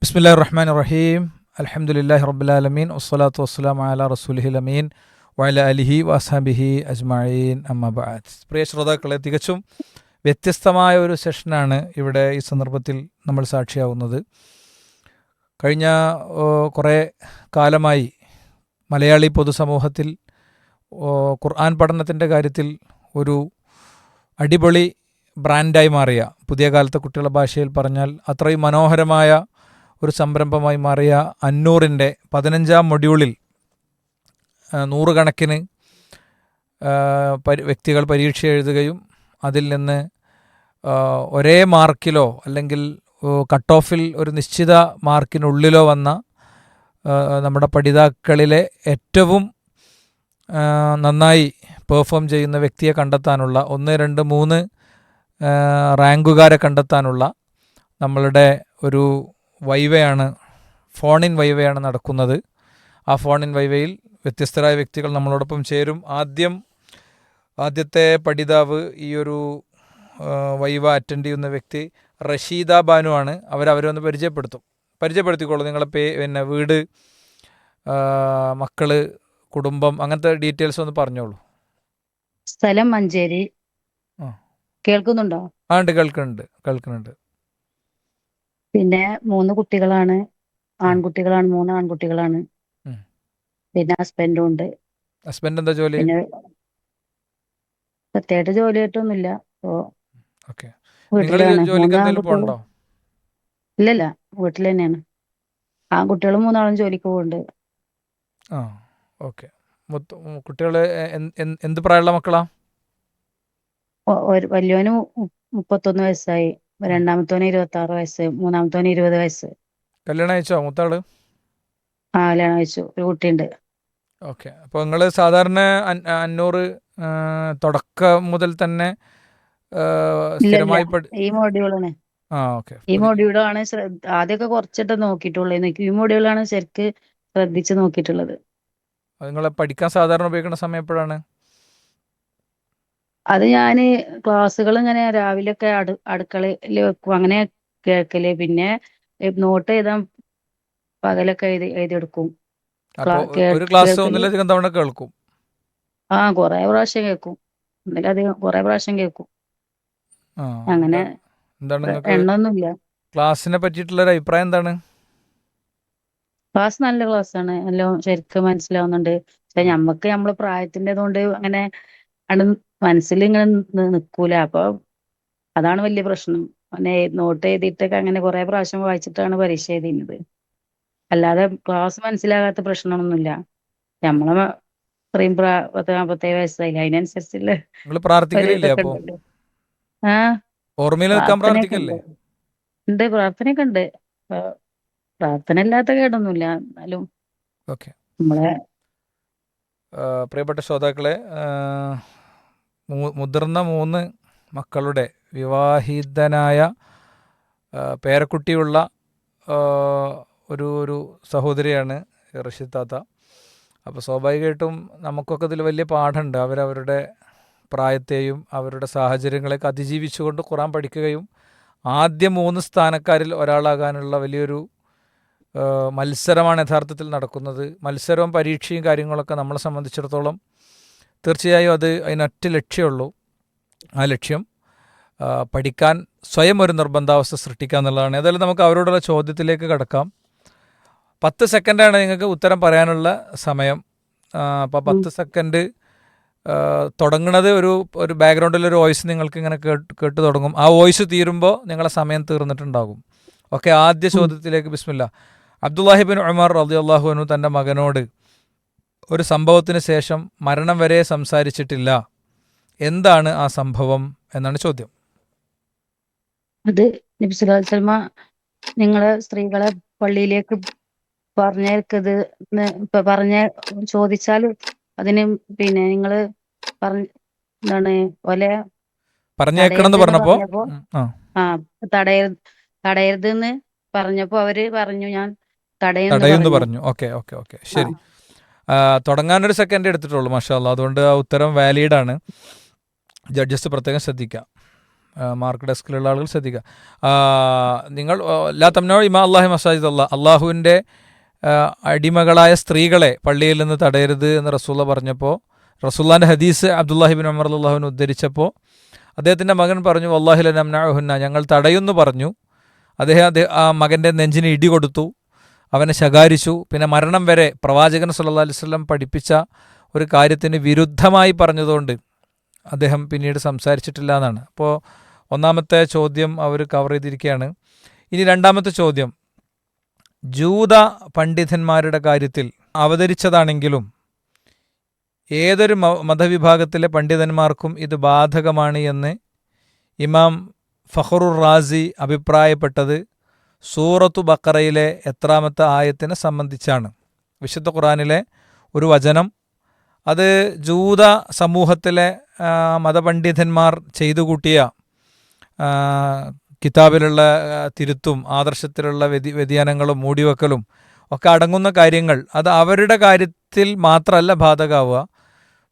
ബിസ്മില്ലാഹിർ റഹ്മാനിർ റഹീം. അൽഹംദുലില്ലാഹി റബ്ബിൽ ആലമീൻ വസ്സലാത്തു വസ്സലാമു അലാ റസൂലിഹിൽ അമീൻ വഅലാ ആലിഹി വഅസ്ഹാബിഹി അജ്മഈൻ അമ്മാ ബഅദ്. പ്രിയ ശ്രോതാക്കളെ, തികച്ചും വ്യത്യസ്തമായ ഒരു സെഷനാണ് ഇവിടെ ഈ സന്ദർഭത്തിൽ നമ്മൾ സാക്ഷിയാവുന്നത്. കഴിഞ്ഞ കുറേ കാലമായി മലയാളി പൊതുസമൂഹത്തിൽ ഖുർആൻ പഠനത്തിൻ്റെ കാര്യത്തിൽ ഒരു അടിപൊളി ബ്രാൻഡായി മാറിയ, പുതിയ കാലത്തെ കുട്ടികളുടെ ഭാഷയിൽ പറഞ്ഞാൽ അത്രയും മനോഹരമായ ഒരു സംരംഭമായി മാറിയ അന്നൂറിൻ്റെ 15ാം മൊഡ്യൂളിൽ നൂറുകണക്കിന് വ്യക്തികൾ പരീക്ഷ എഴുതുകയും അതിൽ നിന്ന് ഒരേ മാർക്കിലോ അല്ലെങ്കിൽ കട്ട് ഓഫിൽ ഒരു നിശ്ചിത മാർക്കിനുള്ളിലോ വന്ന നമ്മുടെ പഠിതാക്കളിലെ ഏറ്റവും നന്നായി പെർഫോം ചെയ്യുന്ന വ്യക്തിയെ കണ്ടെത്താനുള്ള 1, 2, 3 റാങ്കുകാരെ കണ്ടെത്താനുള്ള നമ്മളുടെ ഒരു വൈവയാണ്, ഫോൺ ഇൻ വൈവയാണ് നടക്കുന്നത്. ആ ഫോൺ ഇൻ വൈവയിൽ വ്യത്യസ്തരായ വ്യക്തികൾ നമ്മളോടൊപ്പം ചേരും. ആദ്യത്തെ പഠിതാവ്, ഈ ഒരു വൈവ അറ്റൻഡ് ചെയ്യുന്ന വ്യക്തി റഷീദ ബാനു ആണ്. അവരെ ഒന്ന് പരിചയപ്പെടുത്തിക്കോളൂ. നിങ്ങളെ വീട്, മക്കള്, കുടുംബം, അങ്ങനത്തെ ഡീറ്റെയിൽസ് ഒന്ന് പറഞ്ഞോളൂ. സ്ഥലം മഞ്ചേരി. കേൾക്കുന്നുണ്ടോ? ഉണ്ട്, കേൾക്കുന്നുണ്ട്. പിന്നെ 3 കുട്ടികളാണ്, ആൺകുട്ടികളാണ്, 3 ആൺകുട്ടികളാണ്. പിന്നെ ഹസ്ബൻഡും ഉണ്ട്. ഹസ്ബൻഡ് എന്താ ജോലി? പിന്നെ പ്രത്യേകിച്ച് ജോലിയായിട്ടൊന്നുമില്ല. വീട്ടിലാണ്. 3 ആൺകുട്ടികളും. ഇല്ലല്ല, വീട്ടിൽ തന്നെയാണ്. ആൺകുട്ടികളും 3 ആളും ജോലിക്ക് പോകുന്നുണ്ട്. കുട്ടികള് എന്ത് പ്രായമുള്ള മക്കളാ? വലിയവന് 31 വയസ്സായി, രണ്ടാമത്തോന് 26 വയസ്സ്, മൂന്നാമത്തോന് 20 വയസ്സ്. കല്യാണം കഴിച്ചോ മൂത്താള്? കല്യാണം കഴിച്ചു, ഒരു കുട്ടിയുണ്ട്. ഓക്കെ. അപ്പോൾ നിങ്ങൾ സാധാരണ അന്നൂറ് തുടക്കം മുതൽ തന്നെ സ്ഥിരമായി ഈ മോഡ്യൂളാണ്. ഈ മോഡ്യൂളാണ് ആദ്യമൊക്കെ കുറച്ചിട്ട് നോക്കിയിട്ടുള്ളൂ. ഈ മോഡ്യൂളാണ് ശരിക്ക് ശ്രദ്ധിച്ച് നോക്കിയിട്ടുള്ളത്. നിങ്ങളെ പഠിക്കാൻ സാധാരണ ഉപയോഗിക്കുന്ന സമയം എപ്പോഴാണ്? അത് ഞാൻ ക്ലാസ്സുകൾ ഇങ്ങനെ രാവിലെയൊക്കെ അടുക്കളയിൽ വെക്കും, അങ്ങനെ കേൾക്കല്. പിന്നെ നോട്ട് എഴുതാൻ പകലൊക്കെ എഴുതിയെടുക്കും. ഒരു ക്ലാസ് ഒന്നിലധികം തവണ കേൾക്കും? കുറെ പ്രാവശ്യം കേൾക്കും, ഒന്നിലധികം കുറെ പ്രാവശ്യം കേൾക്കും. അങ്ങനെ എണ്ണൊന്നുമില്ല. ക്ലാസ്സിനെ പറ്റിയിട്ടുള്ള ഒരു അഭിപ്രായം എന്താണ്? ക്ലാസ് നല്ല ക്ലാസ്സാണ്, എല്ലാം ശരിക്കും മനസ്സിലാവുന്നുണ്ട്. പക്ഷെ നമ്മക്ക് നമ്മളെ പ്രായത്തിൻ്റെതുകൊണ്ട് അങ്ങനെ മനസ്സിൽ ഇങ്ങനെ നിൽക്കൂല. അപ്പൊ അതാണ് വലിയ പ്രശ്നം. നോട്ട് എഴുതിയിട്ടൊക്കെ അങ്ങനെ കുറെ പ്രാവശ്യം വായിച്ചിട്ടാണ് പരീക്ഷ എഴുതിയത്. അല്ലാതെ ക്ലാസ് മനസ്സിലാകാത്ത പ്രശ്നമൊന്നുമില്ല. നമ്മളെ ഇത്രയും 47 വയസ്സായില്ല, അതിനനുസരിച്ചുള്ള ഉണ്ട്, പ്രാർത്ഥനയൊക്കെ ഉണ്ട്. പ്രാർത്ഥന ഇല്ലാത്ത കേടൊന്നുമില്ല. എന്നാലും നമ്മളെ പ്രിയപ്പെട്ട ശ്രോതാക്കളെ, മുതിർന്ന 3 മക്കളുടെ വിവാഹിതനായ പേരക്കുട്ടിയുള്ള ഒരു സഹോദരിയാണ് റഷീദ് താത്ത. അപ്പോൾ സ്വാഭാവികമായിട്ടും നമുക്കൊക്കെ ഇതിൽ വലിയ പാഠമുണ്ട്. അവരവരുടെ പ്രായത്തെയും അവരുടെ സാഹചര്യങ്ങളെയൊക്കെ അതിജീവിച്ചുകൊണ്ട് ഖുർആൻ പഠിക്കുകയും ആദ്യ 3 സ്ഥാനക്കാരിൽ ഒരാളാകാനുള്ള വലിയൊരു മത്സരമാണ് യഥാർത്ഥത്തിൽ നടക്കുന്നത്. മത്സരവും പരീക്ഷയും കാര്യങ്ങളൊക്കെ നമ്മളെ സംബന്ധിച്ചിടത്തോളം തീർച്ചയായും അതിനൊറ്റ ലക്ഷ്യമുള്ളൂ. ആ ലക്ഷ്യം പഠിക്കാൻ സ്വയം ഒരു നിർബന്ധാവസ്ഥ സൃഷ്ടിക്കുക എന്നുള്ളതാണ്. ഏതായാലും നമുക്ക് അവരോടുള്ള ചോദ്യത്തിലേക്ക് കടക്കാം. 10 സെക്കൻഡാണ് നിങ്ങൾക്ക് ഉത്തരം പറയാനുള്ള സമയം. അപ്പോൾ 10 സെക്കൻഡ് തുടങ്ങുന്നത് ഒരു ബാക്ക്ഗ്രൗണ്ടിലൊരു വോയിസ് നിങ്ങൾക്ക് ഇങ്ങനെ കേട്ട് തുടങ്ങും. ആ വോയിസ് തീരുമ്പോൾ നിങ്ങളെ സമയം തീർന്നിട്ടുണ്ടാകും. ഓക്കെ, ആദ്യ ചോദ്യത്തിലേക്ക്. ബിസ്മില്ലാ. അബ്ദുല്ലാഹിബിൻ ഉമർ റളിയല്ലാഹു അൻഹു തൻ്റെ മകനോട് ഒരു സംഭവത്തിന് ശേഷം മരണം വരെ സംസാരിച്ചിട്ടില്ല. എന്താണ് ആ സംഭവം എന്നാണ് ചോദ്യം. അത് നബി സല്ലല്ലാഹു അലൈഹി വസല്ലമ നിങ്ങളെ സ്ത്രീകളെ പള്ളിയിലേക്ക് ചോദിച്ചാൽ അതിന് പിന്നെ നിങ്ങള് എന്താണ് പറഞ്ഞേക്കണമെന്ന് പറഞ്ഞപ്പോ തടയരുതെന്ന് പറഞ്ഞപ്പോ അവര് പറഞ്ഞു, ഞാൻ തടയുന്നു പറഞ്ഞു. ഓക്കെ, ശരി. തുടങ്ങാനൊരു സെക്കൻഡ് എടുത്തിട്ടുള്ളൂ. മാഷാ അല്ലാഹ്. അതുകൊണ്ട് ആ ഉത്തരം വാലിഡാണ്. ജഡ്ജസ് പ്രത്യേകം ശ്രദ്ധിക്കാം. മാർക്ക് ഡെസ്കിലുള്ള ആളുകൾ ശ്രദ്ധിക്കുക. നിങ്ങൾ ലാ തംനഉ ഇമാ അല്ലാഹി മസാജിദ് അല്ലാഹ്, അള്ളാഹുവിൻ്റെ അടിമകളായ സ്ത്രീകളെ പള്ളിയിൽ നിന്ന് തടയരുത് എന്ന് റസൂള്ള പറഞ്ഞപ്പോൾ, റസൂള്ളാൻ്റെ ഹദീസ് അബ്ദുല്ലാഹിബിൻ ഉമർ റളിയല്ലാഹു ഉദ്ധരിച്ചപ്പോൾ അദ്ദേഹത്തിൻ്റെ മകൻ പറഞ്ഞു വല്ലാഹി ലനംനഉഹുന്ന, ഞങ്ങൾ തടയുന്നു പറഞ്ഞു. അദ്ദേഹം ആ മകൻ്റെ നെഞ്ചിന് ഇടി കൊടുത്തു, അവനെ ശകാരിച്ചു. പിന്നെ മരണം വരെ പ്രവാചകൻ സല്ലല്ലാഹു അലൈഹി വസല്ലം പഠിപ്പിച്ച ഒരു കാര്യത്തിന് വിരുദ്ധമായി പറഞ്ഞതുകൊണ്ട് അദ്ദേഹം പിന്നീട് സംസാരിച്ചിട്ടില്ല എന്നാണ്. അപ്പോൾ ഒന്നാമത്തെ ചോദ്യം അവർ കവർ ചെയ്തിരിക്കുകയാണ്. ഇനി രണ്ടാമത്തെ ചോദ്യം, ജൂത പണ്ഡിതന്മാരുടെ കാര്യത്തിൽ അവതരിച്ചതാണെങ്കിലും ഏതൊരു മതവിഭാഗത്തിലെ പണ്ഡിതന്മാർക്കും ഇത് ബാധകമാണ് എന്ന് ഇമാം ഫഖറുർ റാസി അഭിപ്രായപ്പെട്ടത് സൂറത്തു ബഖറയിലെ എത്രാമത്തെ ആയത്തിനെ സംബന്ധിച്ചാണ്. വിശുദ്ധ ഖുർആനിലെ ഒരു വചനം, അത് ജൂത സമൂഹത്തിലെ മതപണ്ഡിതന്മാർ ചെയ്തു കൂട്ടിയ കിതാബിലുള്ള തിരുത്തും ആദർശത്തിലുള്ള വ്യതിയാനങ്ങളും മൂടിവെക്കലും ഒക്കെ അടങ്ങുന്ന കാര്യങ്ങൾ, അത് അവരുടെ കാര്യത്തിൽ മാത്രമല്ല ബാധകമാവുക,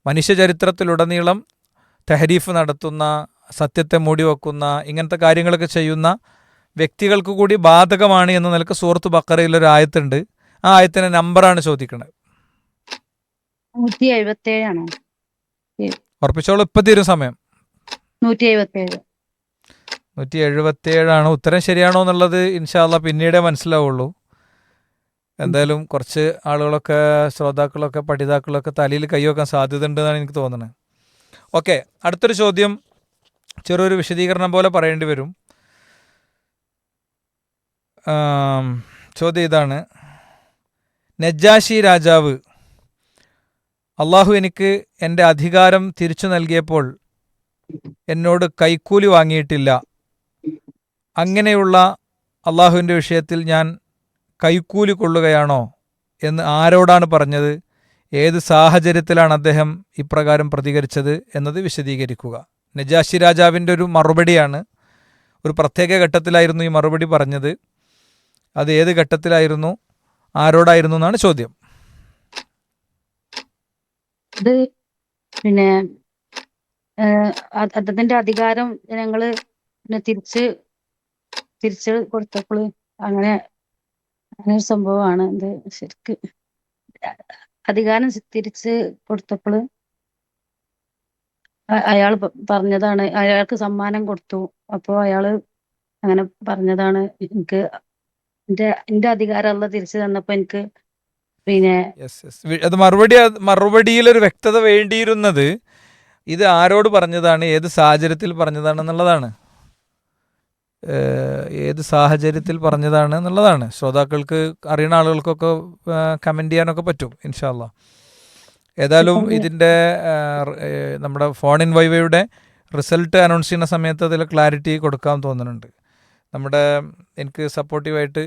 മനുഷ്യചരിത്രത്തിലുടനീളം തെഹരീഫ് നടത്തുന്ന, സത്യത്തെ മൂടിവെക്കുന്ന, ഇങ്ങനത്തെ കാര്യങ്ങളൊക്കെ ചെയ്യുന്ന വ്യക്തികൾക്ക് കൂടി ബാധകമാണ് എന്ന നിലക്ക് സൂറത്ത് ബഖറയിലൊരു ആയത്തുണ്ട്. ആ ആയത്തിൻ്റെ നമ്പറാണ് ചോദിക്കുന്നത്. 177 ഉറപ്പിച്ചോളൂ, ഇപ്പം തീരും സമയം. 177 ഉത്തരം ശരിയാണോ എന്നുള്ളത് ഇൻഷാ അല്ലാ പിന്നീടേ മനസ്സിലാവുള്ളൂ. എന്തായാലും കുറച്ച് ആളുകളൊക്കെ, ശ്രോതാക്കളൊക്കെ, പഠിതാക്കളൊക്കെ തലയിൽ കൈവെക്കാൻ സാധ്യത ഉണ്ടെന്നാണ് എനിക്ക് തോന്നുന്നത്. ഓക്കെ, അടുത്തൊരു ചോദ്യം ചെറിയൊരു വിശദീകരണം പോലെ പറയേണ്ടി വരും. ചോദ്യം ഇതാണ്: നജ്ജാശി രാജാവ് അള്ളാഹു എനിക്ക് എൻ്റെ അധികാരം തിരിച്ചു നൽകിയപ്പോൾ എന്നോട് കൈക്കൂലി വാങ്ങിയിട്ടില്ല. അങ്ങനെയുള്ള അള്ളാഹുവിൻ്റെ വിഷയത്തിൽ ഞാൻ കൈക്കൂലി കൊള്ളുകയാണോ എന്ന് ആരോടാണ് പറഞ്ഞത്? ഏത് സാഹചര്യത്തിലാണ് അദ്ദേഹം ഇപ്രകാരം പ്രതികരിച്ചത് എന്നത് വിശദീകരിക്കുക. നജാശി രാജാവിൻ്റെ ഒരു മറുപടിയാണ്. ഒരു പ്രത്യേക ഘട്ടത്തിലായിരുന്നു ഈ മറുപടി പറഞ്ഞത്. അത് ഏത് ഘട്ടത്തിലായിരുന്നു, ആരോടായിരുന്നു എന്നാണ് ചോദ്യം. ഇത് പിന്നെ അദ്ദേഹത്തിന്റെ അധികാരം ഞങ്ങള് തിരിച്ച് കൊടുത്തപ്പോൾ അങ്ങനെ ഒരു സംഭവമാണ്. ഇത് ശരിക്ക് അധികാരം തിരിച്ച് കൊടുത്തപ്പോൾ അയാൾ പറഞ്ഞതാണ്, അയാൾക്ക് സമ്മാനം കൊടുത്തു. അപ്പോൾ അയാള് അങ്ങനെ പറഞ്ഞതാണ്, എനിക്ക് എന്റെ അധികാരം അല്ല തിരിച്ചു തന്നപ്പോ എനിക്ക് പിന്നെ അത് മറുപടിയിലൊരു വ്യക്തത വേണ്ടിയിരുന്നത് ഇത് ആരോട് പറഞ്ഞതാണ്, ഏത് സാഹചര്യത്തിൽ പറഞ്ഞതാണ് എന്നുള്ളതാണ്. ഏത് സാഹചര്യത്തിൽ പറഞ്ഞതാണ് എന്നുള്ളതാണ്. ശ്രോതാക്കൾക്ക്, അറിയുന്ന ആളുകൾക്കൊക്കെ കമൻറ്റ് ചെയ്യാനൊക്കെ പറ്റും ഇൻഷാ അല്ലാ. ഏതായാലും ഇതിൻ്റെ നമ്മുടെ ഫോൺ ഇൻ വൈവയുടെ റിസൾട്ട് അനൗൺസ് ചെയ്യുന്ന സമയത്ത് അതിൽ ക്ലാരിറ്റി കൊടുക്കാൻ തോന്നുന്നുണ്ട്. എനിക്ക് സപ്പോർട്ടീവായിട്ട്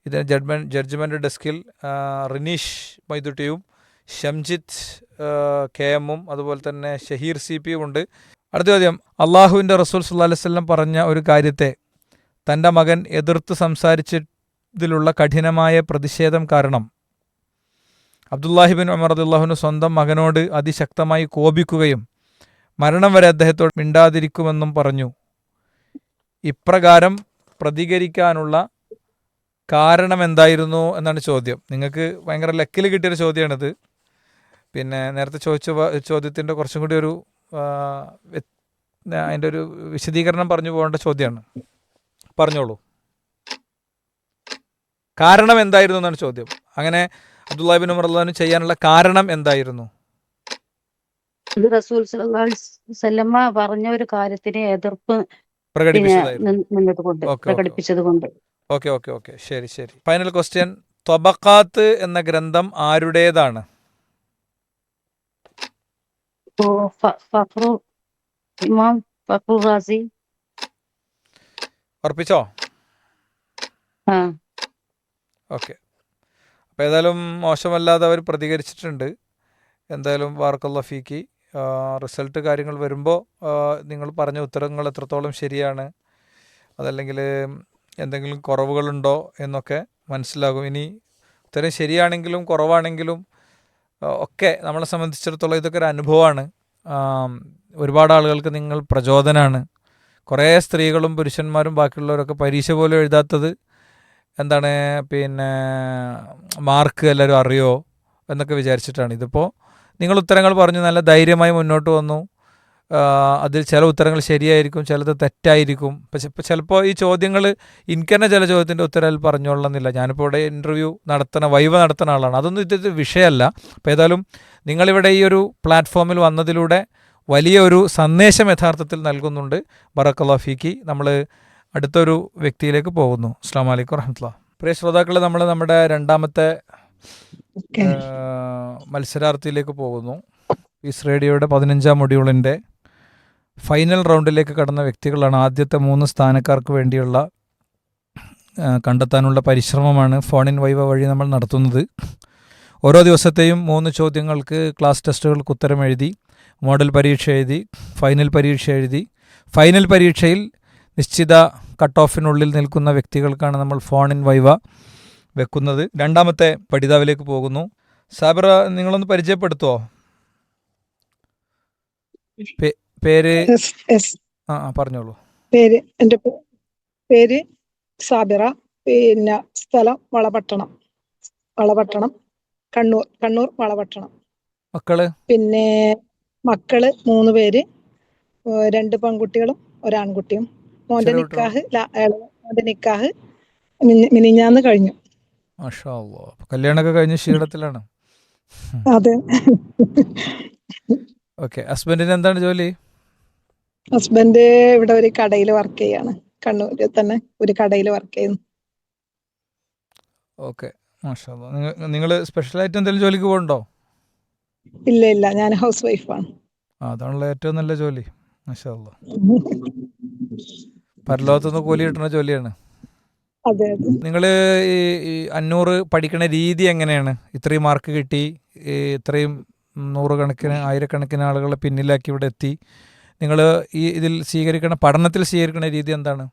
ഇതിന് ജഡ്ജ്മെൻ്റ് ഡെസ്കിൽ റിനീഷ് മൈദുട്ടിയും ഷംജിത്ത് KM അതുപോലെ തന്നെ ഷഹീർ CP ഉണ്ട്. അടുത്ത ചോദ്യം: അള്ളാഹുവിൻ്റെ റസൂൽ സല്ലല്ലാഹു അലൈഹി വസല്ലം പറഞ്ഞ ഒരു കാര്യത്തെ തൻ്റെ മകൻ എതിർത്ത് സംസാരിച്ചതിലുള്ള കഠിനമായ പ്രതിഷേധം കാരണം അബ്ദുല്ലാഹിബിൻ ഉമർ റളിയല്ലാഹു സ്വന്തം മകനോട് അതിശക്തമായി കോപിക്കുകയും മരണം വരെ അദ്ദേഹത്തോട് മിണ്ടാതിരിക്കുമെന്നും പറഞ്ഞു. ഇപ്രകാരം പ്രതികരിക്കാനുള്ള കാരണം എന്തായിരുന്നു എന്നാണ് ചോദ്യം. നിങ്ങൾക്ക് ഭയങ്കര ലക്കിൽ കിട്ടിയൊരു ചോദ്യമാണിത്. പിന്നെ നേരത്തെ ചോദിച്ച ചോദ്യത്തിൻ്റെ കുറച്ചും കൂടി ഒരു അതിൻ്റെ ഒരു വിശദീകരണം പറഞ്ഞു പോകേണ്ട ചോദ്യമാണ്. പറഞ്ഞോളൂ, കാരണം എന്തായിരുന്നു എന്നാണ് ചോദ്യം. അങ്ങനെ അബ്ദുല്ലാഹി ബിൻ ഉമർ റളിയല്ലാഹു ചെയ്യാനുള്ള കാരണം എന്തായിരുന്നു? ഇത് റസൂൽ സല്ലല്ലാഹു അലൈഹി വസല്ലമ പറഞ്ഞ ഒരു കാര്യത്തിന് എതിർപ്പ് പ്രകടിപ്പിച്ചത് കൊണ്ട്. ഓക്കെ, ശരി. ഫൈനൽ ക്വസ്റ്റ്യൻ: ത്വബഖാത്ത് എന്ന ഗ്രന്ഥം ആരുടേതാണ്? ഇമാം ഫഖറുർ റാസി. ഉറപ്പിച്ചോ? ഓക്കെ. അപ്പോൾ ഏതായാലും മോശമല്ലാതെ അവർ പ്രതികരിച്ചിട്ടുണ്ട്. എന്തായാലും ബാറക്കല്ലാഹു ഫീക്ക്. റിസൾട്ട് കാര്യങ്ങൾ വരുമ്പോൾ നിങ്ങൾ പറഞ്ഞ ഉത്തരങ്ങൾ എത്രത്തോളം ശരിയാണ്, അതല്ലെങ്കിൽ എന്തെങ്കിലും കുറവുകളുണ്ടോ എന്നൊക്കെ മനസ്സിലാകും. ഇനി ഉത്തരം ശരിയാണെങ്കിലും കുറവാണെങ്കിലും ഒക്കെ നമ്മളെ സംബന്ധിച്ചിടത്തോളം ഇതൊക്കെ ഒരു അനുഭവമാണ്. ഒരുപാട് ആളുകൾക്ക് നിങ്ങൾ പ്രചോദനമാണ്. കുറേ സ്ത്രീകളും പുരുഷന്മാരും ബാക്കിയുള്ളവരൊക്കെ പരീക്ഷ പോലും എഴുതാത്തത് എന്താണ്, പിന്നെ മാർക്ക് എല്ലാവരും അറിയോ എന്നൊക്കെ വിചാരിച്ചിട്ടാണ്. ഇതിപ്പോൾ നിങ്ങൾ ഉത്തരങ്ങൾ പറഞ്ഞു, നല്ല ധൈര്യമായി മുന്നോട്ട് വന്നു. അതിൽ ചില ഉത്തരങ്ങൾ ശരിയായിരിക്കും, ചിലത് തെറ്റായിരിക്കും. പക്ഷെ ഇപ്പോൾ ചിലപ്പോൾ ഈ ചോദ്യങ്ങൾ എനിക്ക് തന്നെ ചില ചോദ്യത്തിൻ്റെ ഉത്തരം പറഞ്ഞോളണമെന്നില്ല. ഞാനിപ്പോൾ ഇവിടെ ഇൻ്റർവ്യൂ വൈവ നടത്തുന്ന ആളാണ്. അതൊന്നും ഇത് വിഷയമല്ല. അപ്പോൾ ഏതായാലും നിങ്ങളിവിടെ ഈ ഒരു പ്ലാറ്റ്ഫോമിൽ വന്നതിലൂടെ വലിയ ഒരു സന്ദേശം യഥാർത്ഥത്തിൽ നൽകുന്നുണ്ട്. ബറക്കല്ലാഹു ഫീക്കി. നമ്മൾ അടുത്തൊരു വ്യക്തിയിലേക്ക് പോകുന്നു. അസ്സലാമു അലൈക്കും വറഹ്മത്തുള്ളാഹി. പ്രിയ ശ്രോതാക്കളെ, നമ്മൾ നമ്മുടെ രണ്ടാമത്തെ മത്സരാർത്ഥിയിലേക്ക് പോകുന്നു. പീസ് റേഡിയോയുടെ 15-ാം മൊഡ്യൂളിൻ്റെ ഫൈനൽ റൗണ്ടിലേക്ക് കടന്ന വ്യക്തികളാണ്. ആദ്യത്തെ 3 സ്ഥാനക്കാർക്ക് വേണ്ടിയുള്ള കണ്ടെത്താനുള്ള പരിശ്രമമാണ് ഫോൺ ഇൻ വൈവ വഴി നമ്മൾ നടത്തുന്നത്. ഓരോ ദിവസത്തെയും 3 ചോദ്യങ്ങൾക്ക് ക്ലാസ് ടെസ്റ്റുകൾക്ക് ഉത്തരം എഴുതി, മോഡൽ പരീക്ഷ എഴുതി, ഫൈനൽ പരീക്ഷ എഴുതി. ഫൈനൽ പരീക്ഷയിൽ നിശ്ചിത കട്ട് ഓഫിനുള്ളിൽ നിൽക്കുന്ന വ്യക്തികൾക്കാണ് നമ്മൾ ഫോൺ ഇൻ വൈവ വെക്കുന്നത്. രണ്ടാമത്തെ പഠിതാവിലേക്ക് പോകുന്നു. സാബിറ, നിങ്ങളൊന്ന് പരിചയപ്പെടുത്തുമോ? പേര് പറഞ്ഞോളൂ. എൻ്റെ പേര് സാബിറ. പിന്നെ സ്ഥലം വളപട്ടണം, കണ്ണൂർ വളപട്ടണം. മക്കള്? പിന്നെ മക്കള് 3 പേര്, 2 പെൺകുട്ടികളും 1 ആൺകുട്ടിയും. മോന്റെ നിക്കാഹ് മിനിഞ്ഞാന്ന് കഴിഞ്ഞു. മാഷാ അല്ലാഹ്. കല്യാണമൊക്കെ കഴിഞ്ഞ് ക്ഷീണത്തിലാണ്. അതെ. ഓക്കെ. ഹസ്ബൻഡിന് എന്താണ് ജോലി? ഹസ്ബൻഡ് ഇവിടെ ഒരു കടയിൽ വർക്ക് ചെയ്യാണ്. കണ്ണൂരിൽ തന്നെ ഒരു കടയിൽ വർക്ക് ചെയ്യുന്നു. ഓക്കെ, മാഷാ അല്ലാഹ്. നിങ്ങൾ സ്പെഷ്യലായിട്ട് എന്തെങ്കിലും ജോലിക്ക് പോകുന്നുണ്ടോ? ഇല്ല, ഞാൻ ഹൗസ് വൈഫാണ്. അതാണല്ലോ ഏറ്റവും നല്ല ജോലി. മാഷാ അല്ലാഹ്. പരലോകത്തുനിന്ന് കൂലി കിട്ടുന്ന ജോലിയാണ്. അതെ. നിങ്ങൾ ഈ 500 പഠിക്കുന്ന രീതി എങ്ങനെയാണ്? ഇത്രയും മാർക്ക് കിട്ടി, ഇത്രയും 100 കണക്കിന് 1000 ആളുകളെ പിന്നിലാക്കി ഇവിടെ എത്തി. നിങ്ങൾ ഇതിൽ പഠനത്തിൽ സ്വീകരിക്കുന്ന രീതി എന്താണ്?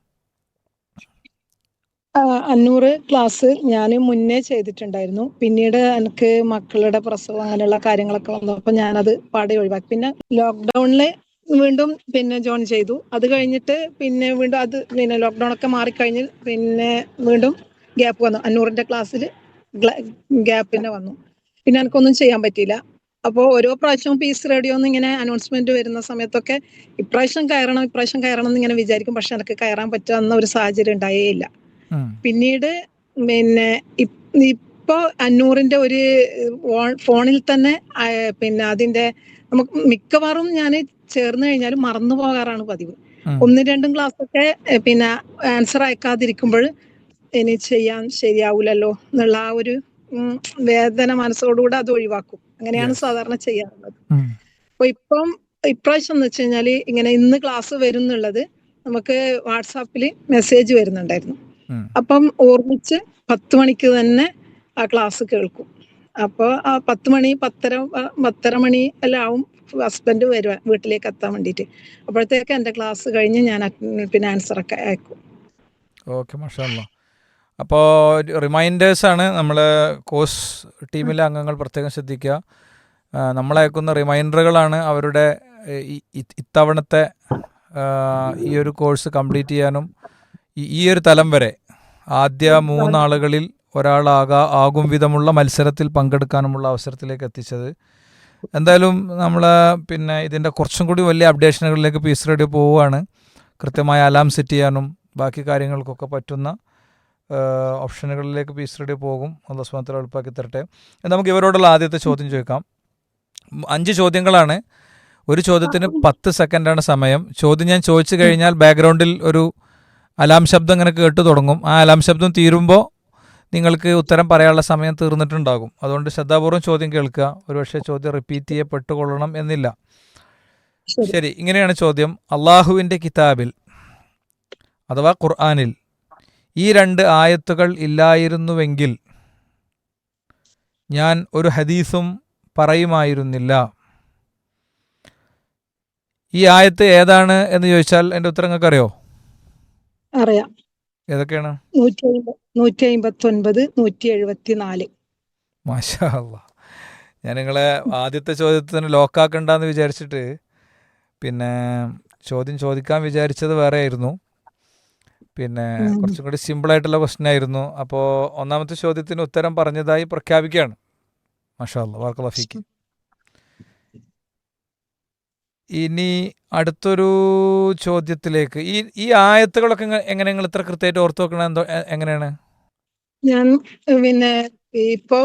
500 ക്ലാസ് ഞാൻ മുന്നേ ചെയ്തിട്ടുണ്ടായിരുന്നു. പിന്നീട് എനിക്ക് മക്കളുടെ പ്രസവം അങ്ങനെയുള്ള കാര്യങ്ങളൊക്കെ വന്നപ്പോൾ ഞാനത് പാടെ ഒഴിവാക്കി. പിന്നെ ലോക്ക്ഡൌണില് വീണ്ടും ജോയിൻ ചെയ്തു. അത് കഴിഞ്ഞിട്ട് വീണ്ടും അത് ലോക്ക്ഡൌൺ ഒക്കെ മാറിക്കഴിഞ്ഞ് വീണ്ടും ഗ്യാപ്പ് വന്നു. 500ന്റെ ക്ലാസ്സിൽ ഗ്യാപ്പിനെ വന്നു. പിന്നെ എനിക്കൊന്നും ചെയ്യാൻ പറ്റിയില്ല. അപ്പോൾ ഓരോ പ്രാവശ്യവും പീസ് റേഡിയോന്ന് ഇങ്ങനെ അനൗൺസ്മെന്റ് വരുന്ന സമയത്തൊക്കെ ഇപ്രാവശ്യം കയറണം എന്ന് ഇങ്ങനെ വിചാരിക്കും. പക്ഷെ എനിക്ക് കയറാൻ പറ്റുന്ന ഒരു സാഹചര്യം ഉണ്ടായേയില്ല. പിന്നീട് ഇപ്പോ 500ന്റെ ഒരു ഫോണിൽ തന്നെ അതിന്റെ നമുക്ക് മിക്കവാറും ഞാൻ ചേർന്ന് കഴിഞ്ഞാലും മറന്നു പോകാറാണ് പതിവ്. 1-2 ക്ലാസ് ഒക്കെ ആൻസർ അയക്കാതിരിക്കുമ്പോൾ ഇനി ചെയ്യാൻ ശരിയാവൂലല്ലോ എന്നുള്ള ആ ഒരു വേദന മനസ്സോടുകൂടെ അത് ഒഴിവാക്കും. അങ്ങനെയാണ് സാധാരണ ചെയ്യാറുള്ളത്. അപ്പൊ ഇപ്രാവശ്യം എന്ന് വെച്ച് കഴിഞ്ഞാല് ഇങ്ങനെ ഇന്ന് ക്ലാസ് വരും എന്നുള്ളത് നമുക്ക് വാട്സാപ്പിൽ മെസ്സേജ് വരുന്നുണ്ടായിരുന്നു. അപ്പം ഓർമ്മിച്ച് 10 മണിക്ക് തന്നെ ആ ക്ലാസ് കേൾക്കും. അപ്പോൾ ആ 10 മണി 10:30 മണി എല്ലാം ആവും ഹസ്ബൻഡ് വരുവാൻ വീട്ടിലേക്ക് എത്താൻ വേണ്ടിയിട്ട്. അപ്പോഴത്തേക്ക് എൻ്റെ ക്ലാസ് കഴിഞ്ഞ് ഞാൻ ആൻസറൊക്കെ അയക്കും. ഓക്കെ, മാഷാ അല്ലാഹ്. അപ്പോൾ റിമൈൻഡേഴ്സാണ് നമ്മളെ കോഴ്സ് ടീമിലെ അംഗങ്ങൾ പ്രത്യേകം ശ്രദ്ധിക്കുക. നമ്മളയക്കുന്ന റിമൈൻഡറുകളാണ് അവരുടെ ഇത്തവണത്തെ ഈ ഒരു കോഴ്സ് കംപ്ലീറ്റ് ചെയ്യാനും ഈ ഒരു തലം വരെ ആദ്യ 3 ആളുകളിൽ ഒരാളാകും വിധമുള്ള മത്സരത്തിൽ പങ്കെടുക്കാനുമുള്ള അവസരത്തിലേക്ക് എത്തിച്ചത്. എന്തായാലും നമ്മൾ ഇതിൻ്റെ കുറച്ചും കൂടി വലിയ അപ്ഡേഷനുകളിലേക്ക് പീസ് റേഡിയോ പോവുകയാണ്. കൃത്യമായ അലാം സെറ്റ് ചെയ്യാനും ബാക്കി കാര്യങ്ങൾക്കൊക്കെ പറ്റുന്ന ഓപ്ഷനുകളിലേക്ക് പീസ് റേഡിയോ പോകും. അല്ലാഹു സുബ്ഹാനഹു വ തആല എളുപ്പമാക്കി തരട്ടെ. നമുക്ക് ഇവരോടുള്ള ആദ്യത്തെ ചോദ്യം ചോദിക്കാം. 5 ചോദ്യങ്ങളാണ്. ഒരു ചോദ്യത്തിന് 10 സെക്കൻഡാണ് സമയം. ചോദ്യം ഞാൻ ചോദിച്ചു കഴിഞ്ഞാൽ ബാക്ക്ഗ്രൗണ്ടിൽ ഒരു അലാം ശബ്ദം ഇങ്ങനെ കേട്ടു തുടങ്ങും. ആ അലാം ശബ്ദം തീരുമ്പോൾ നിങ്ങൾക്ക് ഉത്തരം പറയാനുള്ള സമയം തീർന്നിട്ടുണ്ടാകും. അതുകൊണ്ട് ശ്രദ്ധാപൂർവ്വം ചോദ്യം കേൾക്കുക. ഒരുപക്ഷെ ചോദ്യം റിപ്പീറ്റ് ചെയ്യപ്പെട്ടുകൊള്ളണം എന്നില്ല. ശരി, ഇങ്ങനെയാണ് ചോദ്യം. അള്ളാഹുവിൻ്റെ കിതാബിൽ അഥവാ ഖുർആനിൽ ഈ 2 ആയത്തുകൾ ഇല്ലായിരുന്നുവെങ്കിൽ ഞാൻ ഒരു ഹദീസും പറയുമായിരുന്നില്ല. ഈ ആയത്ത് ഏതാണ് എന്ന് ചോദിച്ചാൽ എൻ്റെ ഉത്തരം നിങ്ങൾക്ക് അറിയോ? അറിയാം. ഏതൊക്കെയാണ്? 159, 174. മാഷാ അല്ലാഹ്. ഞാൻ നിങ്ങളെ ആദ്യത്തെ ചോദ്യത്തിന് ലോക്കാക്കണ്ടെന്ന് വിചാരിച്ചിട്ട് ചോദ്യം ചോദിക്കാൻ വിചാരിച്ചത് വേറെ ആയിരുന്നു. പിന്നെ കുറച്ചും കൂടി സിമ്പിളായിട്ടുള്ള ക്വസ്റ്റ്യൻ ആയിരുന്നു. അപ്പോൾ ഒന്നാമത്തെ ചോദ്യത്തിന് ഉത്തരം പറഞ്ഞതായി പ്രഖ്യാപിക്കുകയാണ്. മാഷാ അല്ലാ, ബറക്കല്ലാഹു ഫീക്ക്. ഇനി അടുത്തൊരു ചോദ്യത്തിലേക്ക്. ഈ ആയത്തുകളൊക്കെ എങ്ങനെ നിങ്ങൾ ഇത്ര കൃത്യമായിട്ട് ഓർത്ത് വെക്കണത് എങ്ങനെയാണ്? ഞാൻ പിന്നെ ഇപ്പോ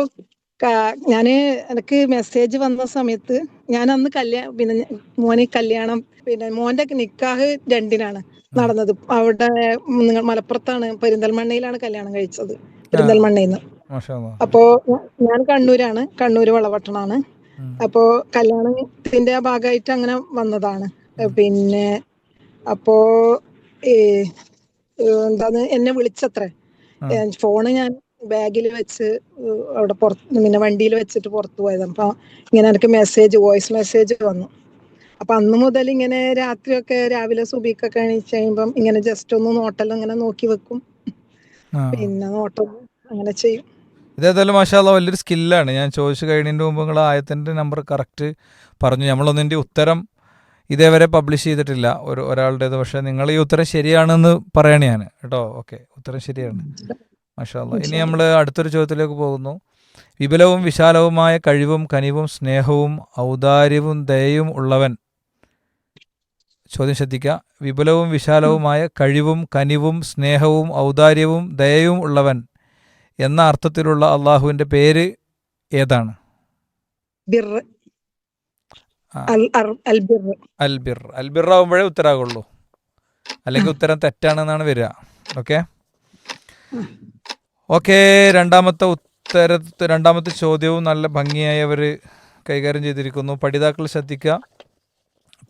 ഞാന് എനിക്ക് മെസ്സേജ് വന്ന സമയത്ത് ഞാൻ അന്ന് പിന്നെ മോന് കല്യാണം, പിന്നെ മോന്റെ നിക്കാഹ് 2-നാണ് നടന്നത്. അവിടെ നിങ്ങൾ മലപ്പുറത്താണ്, പെരിന്തൽമണ്ണയിലാണ് കല്യാണം കഴിച്ചത്, പെരിന്തൽമണ്ണയിൽ നിന്ന്. മാഷാ അല്ലാ. അപ്പോ ഞാൻ കണ്ണൂരാണ്, കണ്ണൂര് വളപട്ടണാണ്. അപ്പോ കല്യാണത്തിന്റെ ഭാഗമായിട്ട് അങ്ങനെ വന്നതാണ്. പിന്നെ അപ്പോ എന്താന്ന് എന്നെ വിളിച്ചത്രേ. ഫോണ് ഞാൻ ബാഗിൽ വെച്ച് അവിടെ പിന്നെ വണ്ടിയിൽ വെച്ചിട്ട് പുറത്തു പോയത്. അപ്പൊ ഇങ്ങനെ എനിക്ക് വോയിസ് മെസ്സേജ് വന്നു. അപ്പൊ അന്ന് മുതൽ ഇങ്ങനെ രാത്രിയൊക്കെ രാവിലെ സുബഹിക്കൊക്കെ എണീച്ച് കഴിയുമ്പം ഇങ്ങനെ ജസ്റ്റ് ഒന്ന് നോട്ടെല്ലാം ഇങ്ങനെ നോക്കി വെക്കും, പിന്നെ നോട്ടം അങ്ങനെ ചെയ്യും. ഇതേതായാലും മാഷാ അല്ലാ വലിയൊരു സ്കില്ലാണ്. ഞാൻ ചോദിച്ചു കഴിഞ്ഞതിൻ്റെ മുമ്പ് നിങ്ങൾ ആയത്തിൻ്റെ നമ്പർ കറക്റ്റ് പറഞ്ഞു. നമ്മളൊന്നിൻ്റെ ഉത്തരം ഇതേവരെ പബ്ലിഷ് ചെയ്തിട്ടില്ല ഒരാളുടേത്. പക്ഷേ നിങ്ങൾ ഈ ഉത്തരം ശരിയാണെന്ന് പറയണേ ഞാൻ കേട്ടോ. ഓക്കെ, ഉത്തരം ശരിയാണ്. മാഷാ അല്ലാ. ഇനി നമ്മൾ അടുത്തൊരു ചോദ്യത്തിലേക്ക് പോകുന്നു. വിപുലവും വിശാലവുമായ കഴിവും കനിവും സ്നേഹവും ഔദാര്യവും ദയയും ഉള്ളവൻ. ചോദ്യം ശ്രദ്ധിക്കുക. വിപുലവും വിശാലവുമായ കഴിവും കനിവും സ്നേഹവും ഔദാര്യവും ദയയും ഉള്ളവൻ എന്ന അർത്ഥത്തിലുള്ള അള്ളാഹുവിൻ്റെ പേര് ഏതാണ്? അൽബിർ. അൽബിർ ആകുമ്പോഴേ ഉത്തരാകുള്ളൂ, അല്ലെങ്കിൽ ഉത്തരം തെറ്റാണെന്നാണ് വരിക. ഓക്കെ. രണ്ടാമത്തെ ചോദ്യവും നല്ല ഭംഗിയായി അവർ കൈകാര്യം ചെയ്തിരിക്കുന്നു. പഠിതാക്കൾ ശ്രദ്ധിക്കുക.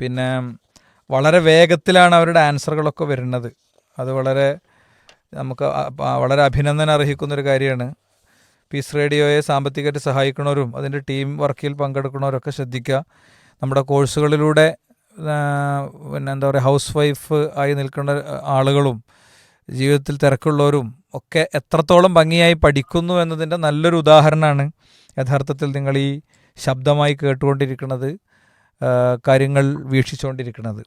പിന്നെ വളരെ വേഗത്തിലാണ് അവരുടെ ആൻസറുകളൊക്കെ വരുന്നത്. അത് നമുക്ക് വളരെ അഭിനന്ദനം അർഹിക്കുന്നൊരു കാര്യമാണ്. പീസ് റേഡിയോയെ സാമ്പത്തികമായിട്ട് സഹായിക്കുന്നവരും അതിൻ്റെ ടീം വർക്കിൽ പങ്കെടുക്കുന്നവരൊക്കെ ശ്രദ്ധിക്കുക. നമ്മുടെ കോഴ്സുകളിലൂടെ പിന്നെ എന്താ പറയുക, ഹൗസ് വൈഫ് ആയി നിൽക്കുന്ന ആളുകളും ജീവിതത്തിൽ തിരക്കുള്ളവരും ഒക്കെ എത്രത്തോളം ഭംഗിയായി പഠിക്കുന്നു എന്നതിൻ്റെ നല്ലൊരു ഉദാഹരണമാണ് യഥാർത്ഥത്തിൽ നിങ്ങൾ ഈ ശബ്ദമായി കേട്ടുകൊണ്ടിരിക്കുന്നത്, കാര്യങ്ങൾ വീക്ഷിച്ചുകൊണ്ടിരിക്കുന്നത്.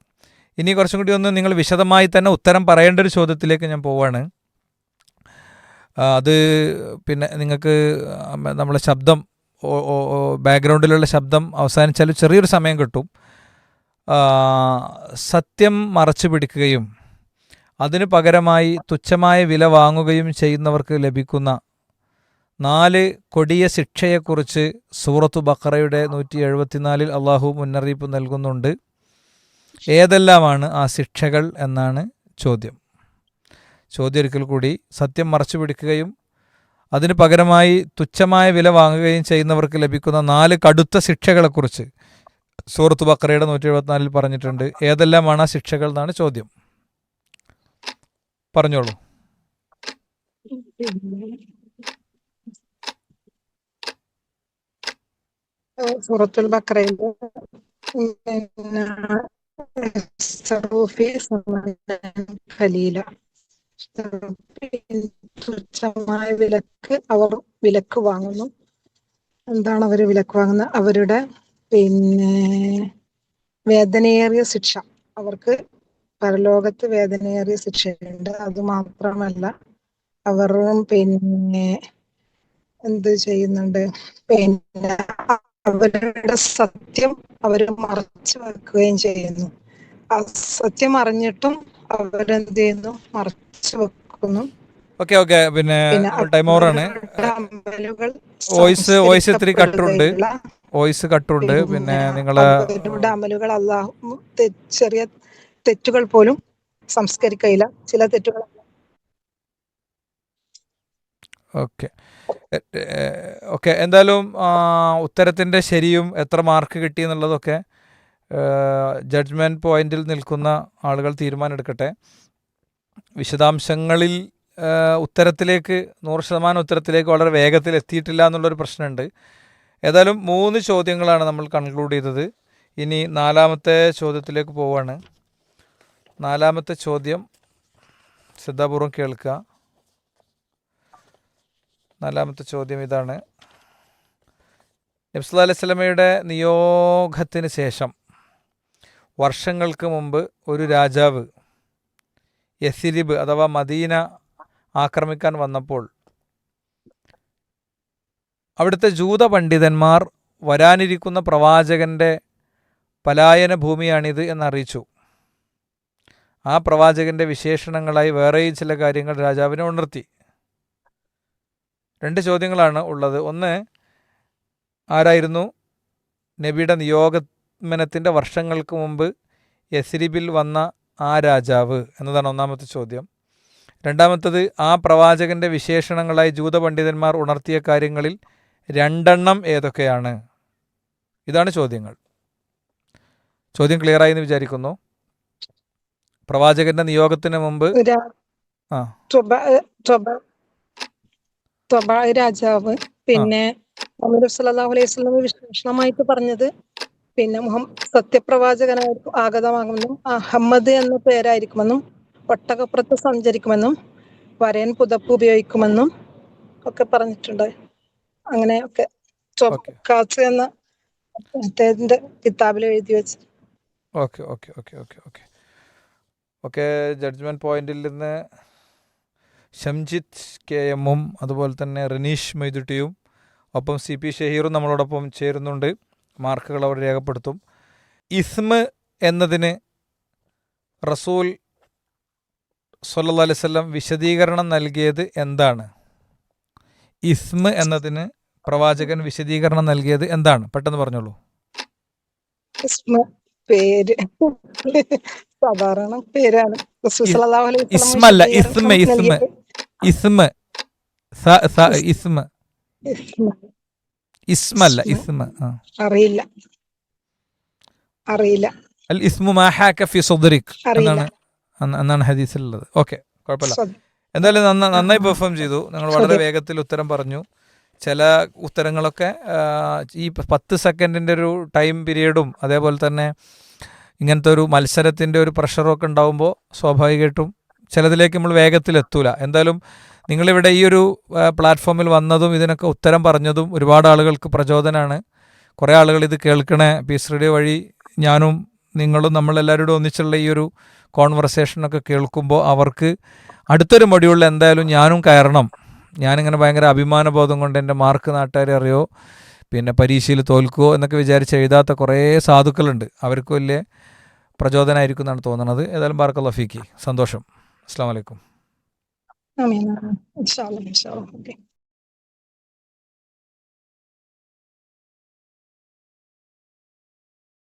ഇനി കുറച്ചും കൂടി ഒന്ന് നിങ്ങൾ വിശദമായി തന്നെ ഉത്തരം പറയേണ്ട ഒരു ചോദ്യത്തിലേക്ക് ഞാൻ പോവാണ്. അത് പിന്നെ നിങ്ങൾക്ക് നമ്മളെ ശബ്ദം, ബാക്ക്ഗ്രൗണ്ടിലുള്ള ശബ്ദം അവസാനിച്ചാൽ ചെറിയൊരു സമയം കിട്ടും. സത്യം മറച്ചു പിടിക്കുകയും അതിനു പകരമായി തുച്ഛമായ വില വാങ്ങുകയും ചെയ്യുന്നവർക്ക് ലഭിക്കുന്ന 4 കൊടിയ ശിക്ഷയെക്കുറിച്ച് സൂറത്തു ബഖറയുടെ 174 അള്ളാഹു മുന്നറിയിപ്പ് നൽകുന്നുണ്ട്. ഏതെല്ലാമാണ് ആ ശിക്ഷകൾ എന്നാണ് ചോദ്യം. ചോദ്യം ഒരിക്കൽ കൂടി. സത്യം മറച്ചു പിടിക്കുകയും അതിന് പകരമായി തുച്ഛമായ വില വാങ്ങുകയും ചെയ്യുന്നവർക്ക് ലഭിക്കുന്ന 4 കടുത്ത ശിക്ഷകളെക്കുറിച്ച് സൂറത്തു ബഖറയുടെ 174 പറഞ്ഞിട്ടുണ്ട്. ഏതെല്ലാമാണ് ആ ശിക്ഷകൾ എന്നാണ് ചോദ്യം. പറഞ്ഞോളൂ. സൂറത്തുൽ ബഖറയിൽ തുച്ഛമായ വിലക്ക് അവർ വിലക്ക് വാങ്ങുന്നു. എന്താണ് അവർ വിലക്ക് വാങ്ങുന്നത്? അവരുടെ പിന്നെ വേദനയേറിയ ശിക്ഷ, അവർക്ക് പരലോകത്ത് വേദനയേറിയ ശിക്ഷയുണ്ട്. അതുമാത്രമല്ല, അവർ പിന്നെ എന്ത് ചെയ്യുന്നുണ്ട്, പിന്നെ അവരുടെ സത്യം അവർ മറച്ചു വെക്കുകയും ചെയ്യുന്നു. ആ സത്യം അറിഞ്ഞിട്ടും അവരെന്ത് ചെയ്യുന്നു, മറച്ചു വെക്കുന്നു. ഓക്കെ. പിന്നെ ടൈം ഓവറാണ്. വോയിസ് ഇത്തിരി കട്ടുണ്ട്. പിന്നെ നിങ്ങളെ അമലുകൾ അല്ലാഹു ചെറിയ തെറ്റുകൾ പോലും സംസ്കരിക്കയില്ല, ചില തെറ്റുകൾ. ഓക്കെ. എന്തായാലും ഉത്തരത്തിൻ്റെ ശരിയും എത്ര മാർക്ക് കിട്ടി എന്നുള്ളതൊക്കെ ജഡ്ജ്മെൻറ്റ് പോയിന്റിൽ നിൽക്കുന്ന ആളുകൾ തീരുമാനമെടുക്കട്ടെ. വിശദാംശങ്ങളിൽ ഉത്തരത്തിലേക്ക് 100% ഉത്തരത്തിലേക്ക് വളരെ വേഗത്തിൽ എത്തിയിട്ടില്ല എന്നുള്ളൊരു പ്രശ്നമുണ്ട്. ഏതായാലും 3 ചോദ്യങ്ങളാണ് നമ്മൾ കൺക്ലൂഡ് ചെയ്തത്. ഇനി 4ാമത്തെ ചോദ്യത്തിലേക്ക് പോവുകയാണ്. 4ാമത്തെ ചോദ്യം ശ്രദ്ധാപൂർവം കേൾക്കുക. 4ാമത്തെ ചോദ്യം ഇതാണ്. നബി സല്ലല്ലാഹു അലൈഹി വസല്ലമയുടെ നിയോഗത്തിന് ശേഷം വർഷങ്ങൾക്ക് മുമ്പ് ഒരു രാജാവ് യസിരിബ് അഥവാ മദീന ആക്രമിക്കാൻ വന്നപ്പോൾ അവിടുത്തെ ജൂത പണ്ഡിതന്മാർ വരാനിരിക്കുന്ന പ്രവാചകൻ്റെ പലായന ഭൂമിയാണിത് എന്നറിയിച്ചു. ആ പ്രവാചകൻ്റെ വിശേഷണങ്ങളായി വേറെയും ചില കാര്യങ്ങൾ രാജാവിനെ ഉണർത്തി. 2 ചോദ്യങ്ങളാണ് ഉള്ളത്. ഒന്ന്, ആരായിരുന്നു നബിയുടെ നിയോഗമനത്തിൻ്റെ വർഷങ്ങൾക്ക് മുമ്പ് യസ്രിബിൽ വന്ന ആ രാജാവ് എന്നതാണ് ഒന്നാമത്തെ ചോദ്യം. രണ്ടാമത്തത്, ആ പ്രവാചകൻ്റെ വിശേഷണങ്ങളായി ജൂത പണ്ഡിതന്മാർ ഉണർത്തിയ കാര്യങ്ങളിൽ 2 ഏതൊക്കെയാണ്? ഇതാണ് ചോദ്യങ്ങൾ. ചോദ്യം ക്ലിയറായി എന്ന് വിചാരിക്കുന്നു. പ്രവാചകന്റെ നിയോഗത്തിന് മുമ്പ് ആ രാജാവ്, പിന്നെ മുഹമ്മദ് സല്ലല്ലാഹു അലൈഹി വസല്ലം വിശേഷണമായിട്ട് പറഞ്ഞത് പിന്നെ സത്യപ്രവാചകനായിരിക്കും ആഗതമാകുമെന്നും അഹമ്മദ് എന്ന പേരായിരിക്കുമെന്നും ഒട്ടകപ്പുറത്ത് സഞ്ചരിക്കുമെന്നും വരയൻ പുതപ്പ് ഉപയോഗിക്കുമെന്നും ഒക്കെ പറഞ്ഞിട്ടുണ്ട്. അങ്ങനെയൊക്കെ കാച്ച് എന്ന അദ്ദേഹത്തിന്റെ കിതാബിൽ എഴുതി വെച്ച്. Okay okay okay okay okay okay judgement പോയിന്റിൽ നിന്ന് ഷംജിത്ത് KM അതുപോലെ തന്നെ റനീഷ് മൈദുട്ടിയും ഒപ്പം CP ഷഹീറും നമ്മളോടൊപ്പം ചേരുന്നുണ്ട്. മാർക്കുകൾ അവർ രേഖപ്പെടുത്തും. ഇസ്മ് എന്നതിന് റസൂൽ സ്വല്ലല്ലാഹു അലൈഹി വസല്ലം വിശദീകരണം നൽകിയത് എന്താണ്? ഇസ്മ് എന്നതിന് പ്രവാചകൻ വിശദീകരണം നൽകിയത് എന്താണ്? പെട്ടെന്ന് പറഞ്ഞോളൂ. പേര് സാധാരണ പേരാണ്. ഇസ്മല്ല, ഇസ്മ ഇസ്മ ഇസ്മ ഇസ്മ ഇസ്മല്ല ഇസ്മ. അറിയില്ല അൽ ഇസ്മു മാ ഹാക ഫി സദ്രിക് എന്നാണ് ഹദീസിലുള്ളത്. ഓക്കെ, കുഴപ്പമില്ല. എന്തായാലും നന്നായി പെർഫോം ചെയ്തു. നിങ്ങൾ വളരെ വേഗത്തിൽ ഉത്തരം പറഞ്ഞു. ചില ഉത്തരങ്ങളൊക്കെ ഈ 10 സെക്കൻഡിൻ്റെ ഒരു ടൈം പീരീഡും അതേപോലെ തന്നെ ഇങ്ങനത്തെ ഒരു മത്സരത്തിൻ്റെ ഒരു പ്രഷറും ഒക്കെ ഉണ്ടാകുമ്പോൾ സ്വാഭാവികമായിട്ടും ചിലതിലേക്ക് നമ്മൾ വേഗത്തിലെത്തൂല. എന്തായാലും നിങ്ങളിവിടെ ഈ ഒരു പ്ലാറ്റ്ഫോമിൽ വന്നതും ഇതിനൊക്കെ ഉത്തരം പറഞ്ഞതും ഒരുപാട് ആളുകൾക്ക് പ്രചോദനമാണ്. കുറേ ആളുകൾ ഇത് കേൾക്കണേ പീസ് റേഡിയോ വഴി ഞാനും നിങ്ങളും നമ്മളെല്ലാവരോടും ഒന്നിച്ചുള്ള ഈ ഒരു കോൺവെർസേഷനൊക്കെ കേൾക്കുമ്പോൾ അവർക്ക് അടുത്തൊരു മൊഡ്യൂളിൽ എന്തായാലും ഞാനും കയറണം. ഞാനിങ്ങനെ ഭയങ്കര അഭിമാനബോധം കൊണ്ട് എൻ്റെ മാർക്ക് നാട്ടുകാരെ അറിയോ, പിന്നെ പരീക്ഷയിൽ തോൽക്കുമോ എന്നൊക്കെ വിചാരിച്ച് എഴുതാത്ത കുറേ സാധുക്കളുണ്ട്. അവർക്ക് വലിയ പ്രചോദനമായിരിക്കും എന്നാണ് തോന്നുന്നത്. ഏതായാലും ബാറക്കല്ലാഹു ഫീക്ക്. സന്തോഷം. അസ്സലാമു അലൈക്കും. ആമീൻ. ഇൻഷാ അല്ലാഹ്.